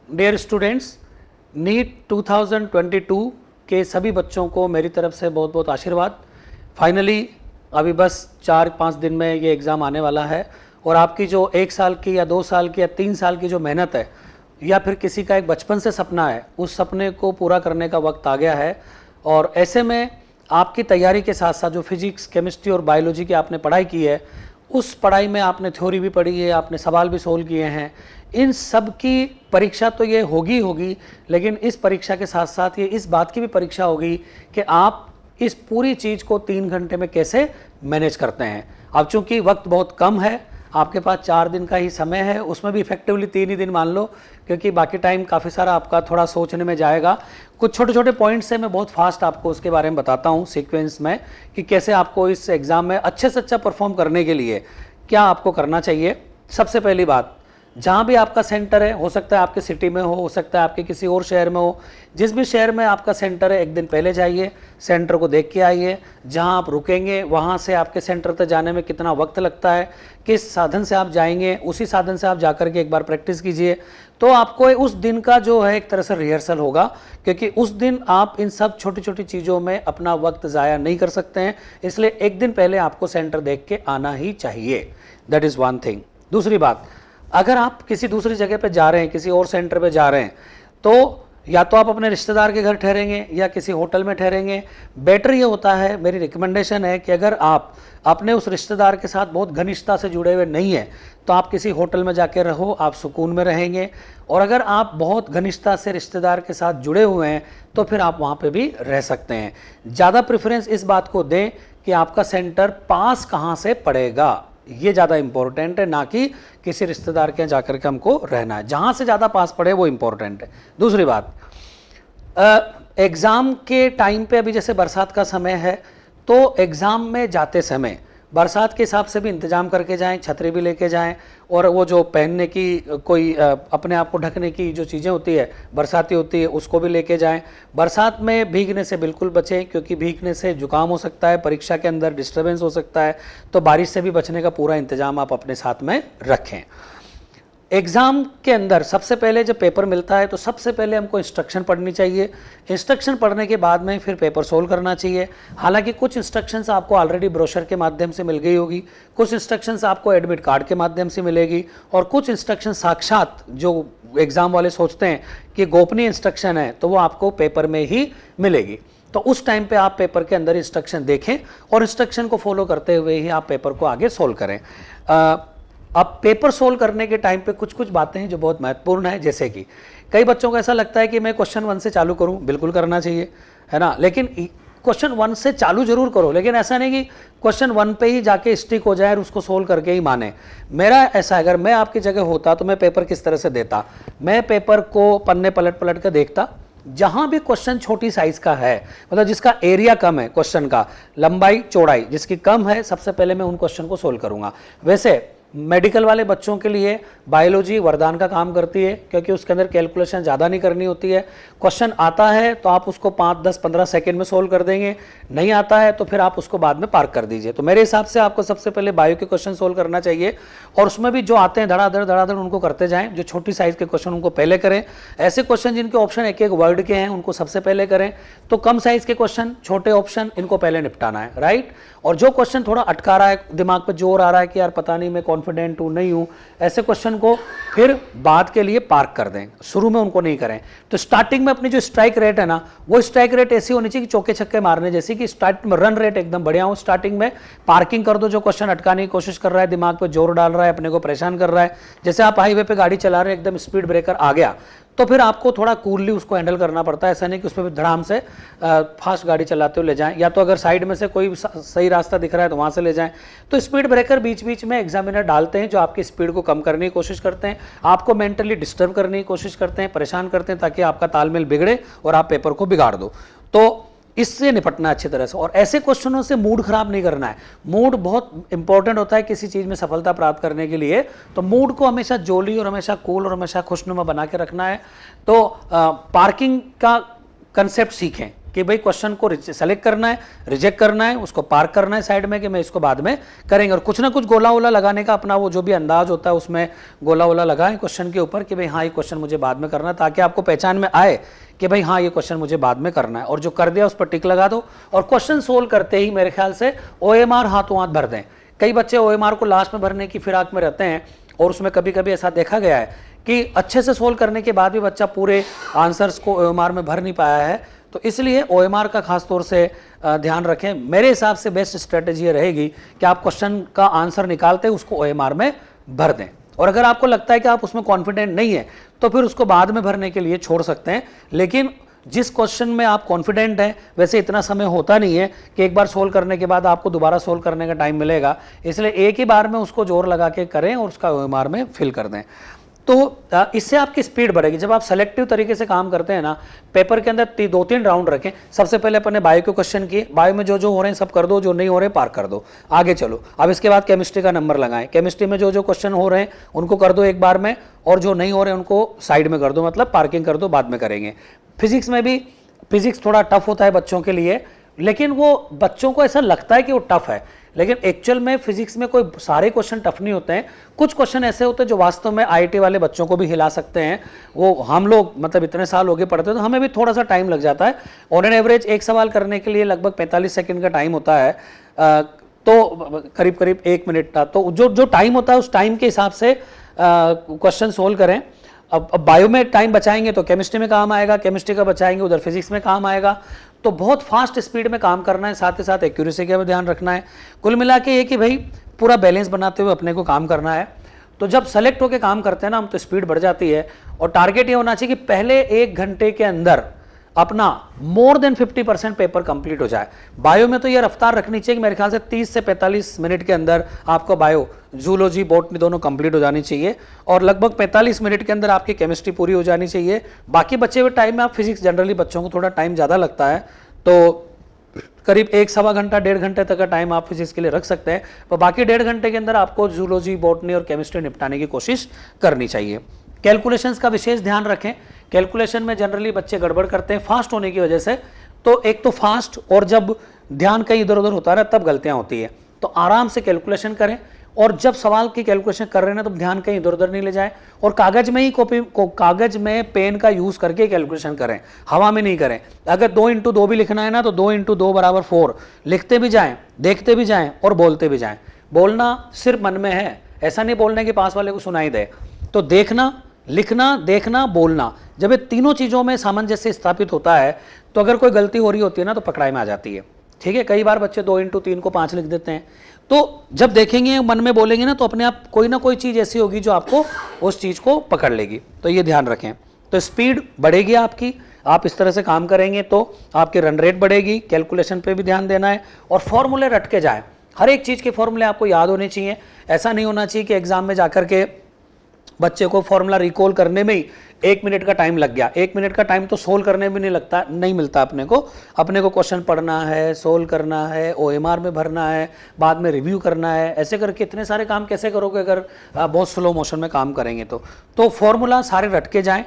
Dear students, NEET 2022 के सभी बच्चों को मेरी तरफ से बहुत बहुत आशीर्वाद। फाइनली अभी बस 4-5 दिन में ये एग्ज़ाम आने वाला है और आपकी जो 1 साल की या 2 साल की या 3 साल की जो मेहनत है या फिर किसी का एक बचपन से सपना है, उस सपने को पूरा करने का वक्त आ गया है। और ऐसे में आपकी तैयारी के साथ साथ जो फिजिक्स, केमिस्ट्री और बायोलॉजी की आपने पढ़ाई की है, उस पढ़ाई में आपने थ्योरी भी पढ़ी है, आपने सवाल भी सोल्व किए हैं, इन सब की परीक्षा तो ये होगी, लेकिन इस परीक्षा के साथ साथ ये इस बात की भी परीक्षा होगी कि आप इस पूरी चीज़ को 3 घंटे में कैसे मैनेज करते हैं। अब चूंकि वक्त बहुत कम है, आपके पास 4 दिन का ही समय है, उसमें भी इफेक्टिवली 3 ही दिन मान लो, क्योंकि बाकी टाइम काफ़ी सारा आपका थोड़ा सोचने में जाएगा। कुछ छोटे छोटे पॉइंट्स से मैं बहुत फास्ट आपको उसके बारे में बताता हूँ सीक्वेंस में, कि कैसे आपको इस एग्ज़ाम में अच्छे से अच्छा परफॉर्म करने के लिए क्या आपको करना चाहिए। सबसे पहली बात, जहाँ भी आपका सेंटर है, हो सकता है आपके सिटी में हो सकता है आपके किसी और शहर में हो, जिस भी शहर में आपका सेंटर है, एक दिन पहले जाइए, सेंटर को देख के आइए। जहाँ आप रुकेंगे वहाँ से आपके सेंटर तक जाने में कितना वक्त लगता है, किस साधन से आप जाएंगे, उसी साधन से आप जाकर के एक बार प्रैक्टिस कीजिए। तो आपको उस दिन का जो है एक तरह से रिहर्सल होगा, क्योंकि उस दिन आप इन सब छोटी छोटी चीज़ों में अपना वक्त ज़ाया नहीं कर सकते हैं। इसलिए एक दिन पहले आपको सेंटर देख के आना ही चाहिए। That is one thing. दूसरी बात, अगर आप किसी दूसरी जगह पे जा रहे हैं, किसी और सेंटर पे जा रहे हैं, तो या तो आप अपने रिश्तेदार के घर ठहरेंगे या किसी होटल में ठहरेंगे। बेटर ये होता है, मेरी रिकमेंडेशन है कि अगर आप अपने उस रिश्तेदार के साथ बहुत घनिष्ठता से जुड़े हुए नहीं हैं, तो आप किसी होटल में जाके रहो, आप सुकून में रहेंगे। और अगर आप बहुत घनिष्ठता से रिश्तेदार के साथ जुड़े हुए हैं तो फिर आप वहाँ पे भी रह सकते हैं। ज़्यादा प्रेफरेंस इस बात को दें कि आपका सेंटर पास कहाँ से पड़ेगा, ये ज़्यादा इंपॉर्टेंट है, ना कि किसी रिश्तेदार के यहाँ जाकर के हमको रहना है। जहाँ से ज़्यादा पास पड़े वो इंपॉर्टेंट है। दूसरी बात, एग्ज़ाम के टाइम पे अभी जैसे बरसात का समय है, तो एग्ज़ाम में जाते समय बरसात के हिसाब से भी इंतज़ाम करके जाएं, छतरी भी लेके जाएं, और वो जो पहनने की कोई अपने आप को ढकने की जो चीज़ें होती है बरसाती होती है, उसको भी लेके जाएं। बरसात में भीगने से बिल्कुल बचें, क्योंकि भीगने से जुकाम हो सकता है, परीक्षा के अंदर डिस्टर्बेंस हो सकता है। तो बारिश से भी बचने का पूरा इंतज़ाम आप अपने साथ में रखें। एग्ज़ाम के अंदर सबसे पहले जब पेपर मिलता है तो सबसे पहले हमको इंस्ट्रक्शन पढ़नी चाहिए। इंस्ट्रक्शन पढ़ने के बाद में फिर पेपर सोल्व करना चाहिए। हालांकि कुछ इंस्ट्रक्शंस आपको ऑलरेडी ब्रोशर के माध्यम से मिल गई होगी, कुछ इंस्ट्रक्शंस आपको एडमिट कार्ड के माध्यम से मिलेगी, और कुछ इंस्ट्रक्शन साक्षात जो एग्ज़ाम वाले सोचते हैं कि गोपनीय इंस्ट्रक्शन है, तो वो आपको पेपर में ही मिलेगी। तो उस टाइम पे आप पेपर के अंदर इंस्ट्रक्शन देखें और इंस्ट्रक्शन को फॉलो करते हुए ही आप पेपर को आगे सोल्व करें। अब पेपर सोल्व करने के टाइम पे कुछ कुछ बातें हैं जो बहुत महत्वपूर्ण है। जैसे कि कई बच्चों को ऐसा लगता है कि मैं क्वेश्चन 1 से चालू करूं, बिल्कुल करना चाहिए, है ना, लेकिन क्वेश्चन 1 से चालू जरूर करो, लेकिन ऐसा नहीं कि क्वेश्चन 1 पे ही जाके स्टिक हो जाए और उसको सोल्व करके ही माने। मेरा ऐसा, अगर मैं आपकी जगह होता तो मैं पेपर किस तरह से देता, मैं पेपर को पन्ने पलट पलट कर देखता। जहां भी क्वेश्चन छोटी साइज का है, मतलब जिसका एरिया कम है, क्वेश्चन का लंबाई चौड़ाई जिसकी कम है, सबसे पहले मैं उन क्वेश्चन को सोल्व करूंगा। वैसे मेडिकल वाले बच्चों के लिए बायोलॉजी वरदान का काम करती है, क्योंकि उसके अंदर कैलकुलेशन ज़्यादा नहीं करनी होती है। क्वेश्चन आता है तो आप उसको 5, 10, 15 सेकेंड में सोल्व कर देंगे, नहीं आता है तो फिर आप उसको बाद में पार्क कर दीजिए। तो मेरे हिसाब से आपको सबसे पहले बायो के क्वेश्चन सोल्व करना चाहिए, और उसमें भी जो आते हैं धड़ाधड़ उनको करते जाएं। जो छोटी साइज़ के क्वेश्चन उनको पहले करें, ऐसे क्वेश्चन जिनके ऑप्शन एक एक वर्ड के हैं उनको सबसे पहले करें। तो कम साइज़ के क्वेश्चन, छोटे ऑप्शन, इनको पहले निपटाना है, राइट। और जो क्वेश्चन थोड़ा अटका रहा है, दिमाग पर जोर आ रहा है कि यार पता नहीं मैं कॉन्फिडेंट हूँ नहीं हूँ, ऐसे क्वेश्चन को फिर बाद के लिए पार्क कर दें, शुरू में उनको नहीं करें। तो स्टार्टिंग में अपनी जो स्ट्राइक रेट है ना, वो स्ट्राइक रेट ऐसी होनी चाहिए कि चौके छक्के मारने जैसी, कि स्टार्ट में रन रेट एकदम बढ़िया हो। स्टार्टिंग में पार्किंग कर दो जो क्वेश्चन अटकाने की कोशिश कर रहा है, दिमाग पे जोर डाल रहा है, अपने को परेशान कर रहा है। जैसे आप हाईवे पे गाड़ी चला रहे हैं, एकदम स्पीड ब्रेकर आ गया, तो फिर आपको थोड़ा कूलली उसको हैंडल करना पड़ता है। ऐसा नहीं कि उसमें भी धड़ाम से फास्ट गाड़ी चलाते हुए ले जाएं, या तो अगर साइड में से कोई सही रास्ता दिख रहा है तो वहाँ से ले जाएं। तो स्पीड ब्रेकर बीच बीच में एग्जामिनर डालते हैं जो आपकी स्पीड को कम करने की कोशिश करते हैं, आपको मेंटली डिस्टर्ब करने की कोशिश करते हैं, परेशान करते हैं, ताकि आपका तालमेल बिगड़े और आप पेपर को बिगाड़ दो। तो इससे निपटना अच्छी तरह से, और ऐसे क्वेश्चनों से मूड खराब नहीं करना है। मूड बहुत इंपॉर्टेंट होता है किसी चीज़ में सफलता प्राप्त करने के लिए। तो मूड को हमेशा जोली और हमेशा कूल और हमेशा खुशनुमा बना के रखना है। तो पार्किंग का कंसेप्ट सीखें, कि भाई क्वेश्चन को सेलेक्ट करना है, रिजेक्ट करना है, उसको पार्क करना है साइड में कि मैं इसको बाद में करेंगे, और कुछ ना कुछ गोला वोला लगाने का अपना वो जो भी अंदाज होता है उसमें गोला वोला लगाएं क्वेश्चन के ऊपर कि भाई हाँ ये क्वेश्चन मुझे बाद में करना है, ताकि आपको पहचान में आए कि भाई हाँ ये क्वेश्चन मुझे बाद में करना है। और जो कर दिया उस पर टिक लगा दो, और क्वेश्चन सोल्व करते ही मेरे ख्याल से OMR हाथों हाथ भर दें। कई बच्चे OMR को लास्ट में भरने की फिराक में रहते हैं, और उसमें कभी कभी ऐसा देखा गया है कि अच्छे से सोल्व करने के बाद भी बच्चा पूरे आंसर्स को OMR में भर नहीं पाया है। तो इसलिए OMR का खास तौर से ध्यान रखें। मेरे हिसाब से बेस्ट स्ट्रेटेजी ये रहेगी कि आप क्वेश्चन का आंसर निकालते उसको OMR में भर दें, और अगर आपको लगता है कि आप उसमें कॉन्फिडेंट नहीं है तो फिर उसको बाद में भरने के लिए छोड़ सकते हैं। लेकिन जिस क्वेश्चन में आप कॉन्फिडेंट हैं, वैसे इतना समय होता नहीं है कि एक बार सोल्व करने के बाद आपको दोबारा सोल्व करने का टाइम मिलेगा, इसलिए एक ही बार में उसको जोर लगा के करें और उसका OMR में फिल कर दें। तो इससे आपकी स्पीड बढ़ेगी। जब आप सेलेक्टिव तरीके से काम करते हैं ना, पेपर के अंदर 2-3 राउंड रखें। सबसे पहले अपने बायो के क्वेश्चन किए, बायो में जो हो रहे हैं सब कर दो, जो नहीं हो रहे पार कर दो, आगे चलो। अब इसके बाद केमिस्ट्री का नंबर लगाएं, केमिस्ट्री में जो क्वेश्चन हो रहे हैं उनको कर दो एक बार में, और जो नहीं हो रहे उनको साइड में कर दो, मतलब पार्किंग कर दो, बाद में करेंगे। फिजिक्स में भी, फिजिक्स थोड़ा टफ होता है बच्चों के लिए, लेकिन वो बच्चों को ऐसा लगता है कि वो टफ है, लेकिन एक्चुअल में फिजिक्स में कोई सारे क्वेश्चन टफ नहीं होते हैं। कुछ क्वेश्चन ऐसे होते हैं जो वास्तव में IIT वाले बच्चों को भी हिला सकते हैं। वो हम लोग मतलब इतने साल हो गए पढ़ते हैं तो हमें भी थोड़ा सा टाइम लग जाता है। ऑन एन एवरेज एक सवाल करने के लिए लगभग 45 सेकंड का टाइम होता है, तो करीब करीब 1 मिनट का। तो जो टाइम होता है उस टाइम के हिसाब से क्वेश्चन सोल्व करें। अब बायो में टाइम बचाएंगे तो केमिस्ट्री में काम आएगा, केमिस्ट्री का बचाएंगे उधर फिजिक्स में काम आएगा। तो बहुत फास्ट स्पीड में काम करना है, साथ ही साथ एक्यूरेसी का भी ध्यान रखना है। कुल मिला के ये कि भाई पूरा बैलेंस बनाते हुए अपने को काम करना है। तो जब सेलेक्ट होकर काम करते हैं ना हम, तो स्पीड बढ़ जाती है, और टारगेट ये होना चाहिए कि पहले 1 घंटे के अंदर अपना मोर देन 50% पेपर कंप्लीट हो जाए। बायो में तो ये रफ्तार रखनी चाहिए कि मेरे ख्याल से 30 से 45 मिनट के अंदर आपको बायो, जूलॉजी, बॉटनी दोनों कंप्लीट हो जानी चाहिए, और लगभग 45 मिनट के अंदर आपकी केमिस्ट्री पूरी हो जानी चाहिए। बाकी बचे हुए टाइम में आप फिजिक्स, जनरली बच्चों को थोड़ा टाइम ज़्यादा लगता है, तो करीब 1-1.25 घंटा 1.5 घंटे तक का टाइम आप फिजिक्स के लिए रख सकते हैं। तो बाकी 1.5 घंटे के अंदर आपको जूलॉजी, बॉटनी और केमिस्ट्री निपटाने की कोशिश करनी चाहिए। कैलकुलेशंस का विशेष ध्यान रखें। कैलकुलेशन में जनरली बच्चे गड़बड़ करते हैं फास्ट होने की वजह से। तो एक तो फास्ट, और जब ध्यान कहीं इधर उधर होता है तब गलतियां होती है। तो आराम से कैलकुलेशन करें, और जब सवाल की कैलकुलेशन कर रहे हैं तो ध्यान कहीं इधर उधर नहीं ले जाए, और कागज में ही कागज में पेन का यूज करके कैलकुलेशन करें, हवा में नहीं करें। अगर 2x2 भी लिखना है ना तो 2x2 = 4 लिखते भी जाएं, देखते भी जाएं और बोलते भी जाएं। बोलना सिर्फ मन में है, ऐसा नहीं बोलने के पास वाले को सुनाई दे। तो देखना, लिखना, देखना, बोलना, जब ये तीनों चीज़ों में सामंजस्य स्थापित होता है तो अगर कोई गलती हो रही होती है ना तो पकड़ाई में आ जाती है। ठीक है, कई बार बच्चे 2x3 को 5 लिख देते हैं। तो जब देखेंगे, मन में बोलेंगे ना, तो अपने आप कोई ना कोई चीज़ ऐसी होगी जो आपको उस चीज़ को पकड़ लेगी। तो ये ध्यान रखें। तो स्पीड बढ़ेगी आपकी, आप इस तरह से काम करेंगे तो आपकी रन रेट बढ़ेगी। कैलकुलेशन पे भी ध्यान देना है, और फॉर्मूले रट के जाएं। हर एक चीज़ के फॉर्मूले आपको याद होने चाहिए। ऐसा नहीं होना चाहिए कि एग्जाम में जाकर के बच्चे को फॉर्मूला रिकॉल करने में ही 1 मिनट का टाइम लग गया। 1 मिनट का टाइम तो सोल्व करने में नहीं मिलता अपने को क्वेश्चन पढ़ना है, सोल्व करना है, OMR में भरना है, बाद में रिव्यू करना है। ऐसे करके इतने सारे काम कैसे करोगे अगर बहुत स्लो मोशन में काम करेंगे तो फॉर्मूला सारे रट के जाएं।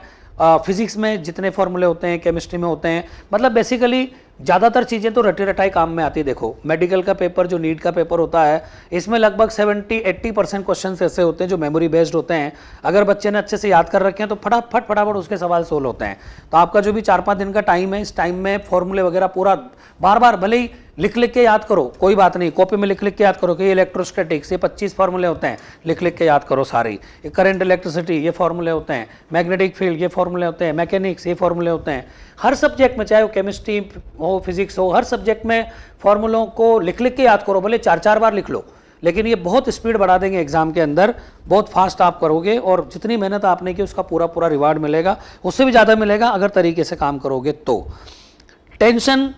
फिजिक्स में जितने फॉर्मूले होते हैं, केमिस्ट्री में होते हैं, मतलब बेसिकली ज़्यादातर चीज़ें तो रटी रटाई काम में आती है। देखो मेडिकल का पेपर, जो नीट का पेपर होता है, इसमें लगभग 70-80% क्वेश्चन ऐसे होते हैं जो मेमोरी बेस्ड होते हैं। अगर बच्चे ने अच्छे से याद कर रखे हैं तो फटाफट उसके सवाल सोल्व होते हैं। तो आपका जो भी 4-5 दिन का टाइम है, इस टाइम में फॉर्मूले वगैरह पूरा बार बार भले ही लिख के याद करो, कोई बात नहीं, कॉपी में लिख के याद करो कि ये इलेक्ट्रोस्टैटिक्स, ये 25 फार्मूले होते हैं, लिख के याद करो सारे। ये करंट इलेक्ट्रिसिटी, ये फार्मूले होते हैं, मैग्नेटिक फील्ड, ये फार्मूले होते हैं, मैकेनिक्स, ये फार्मूले होते हैं। हर सब्जेक्ट में, चाहे वो केमिस्ट्री हो, फिजिक्स हो, हर सब्जेक्ट में फार्मूलों को लिख के याद करो, भले 4-4 बार लिख लो, लेकिन ये बहुत स्पीड बढ़ा देंगे एग्जाम के अंदर। बहुत फास्ट आप करोगे, और जितनी मेहनत आपने की उसका पूरा रिवार्ड मिलेगा, उससे भी ज़्यादा मिलेगा अगर तरीके से काम करोगे तो। टेंशन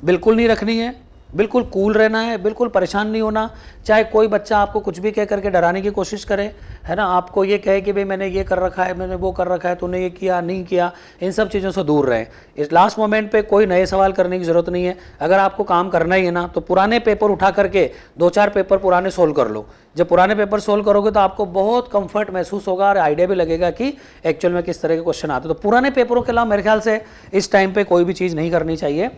बिल्कुल नहीं रखनी है। बिल्कुल कूल रहना है, बिल्कुल परेशान नहीं होना। चाहे कोई बच्चा आपको कुछ भी कह करके डराने की कोशिश करे, है ना, आपको ये कहे कि भाई मैंने ये कर रखा है, मैंने वो कर रखा है, तूने ये किया नहीं किया, इन सब चीज़ों से दूर रहें। इस लास्ट मोमेंट पे कोई नए सवाल करने की ज़रूरत नहीं है। अगर आपको काम करना ही है ना, तो पुराने पेपर उठा करके 2-4 पेपर पुराने सोल्व कर लो। जब पुराने पेपर सोल्व करोगे तो आपको बहुत कंफर्ट महसूस होगा और आइडिया भी लगेगा कि एक्चुअल में किस तरह के क्वेश्चन आते हैं। तो पुराने पेपरों के अलावा मेरे ख्याल से इस टाइम पे कोई भी चीज़ नहीं करनी चाहिए।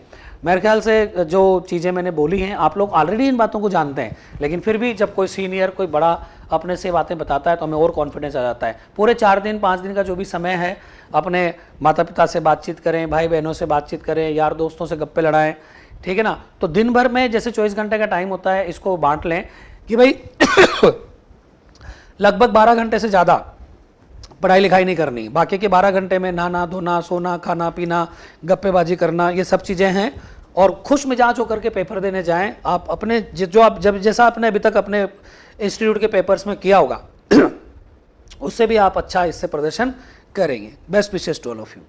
मेरे ख्याल से जो चीज़ें मैंने बोली हैं आप लोग ऑलरेडी इन बातों को जानते हैं, लेकिन फिर भी जब कोई सीनियर कोई बड़ा अपने से बातें बताता है तो हमें और कॉन्फिडेंस आ जाता है। पूरे 4 दिन 5 दिन का जो भी समय है अपने माता पिता से बातचीत करें, भाई बहनों से बातचीत करें, यार दोस्तों से गप्पे लड़ाएं, ठीक है ना। तो दिन भर में जैसे 24 घंटे का टाइम होता है, इसको बांट लें कि भाई लगभग 12 घंटे से ज़्यादा पढ़ाई लिखाई नहीं करनी, बाकी के 12 घंटे में नहाना धोना, सोना, खाना पीना, गप्पेबाजी करना, ये सब चीज़ें हैं। और खुश मिजाज होकर के पेपर देने जाएं। आप अपने जो आप जब जैसा आपने अभी तक अपने इंस्टीट्यूट के पेपर्स में किया होगा उससे भी आप अच्छा इससे प्रदर्शन करेंगे। Best wishes to all of you.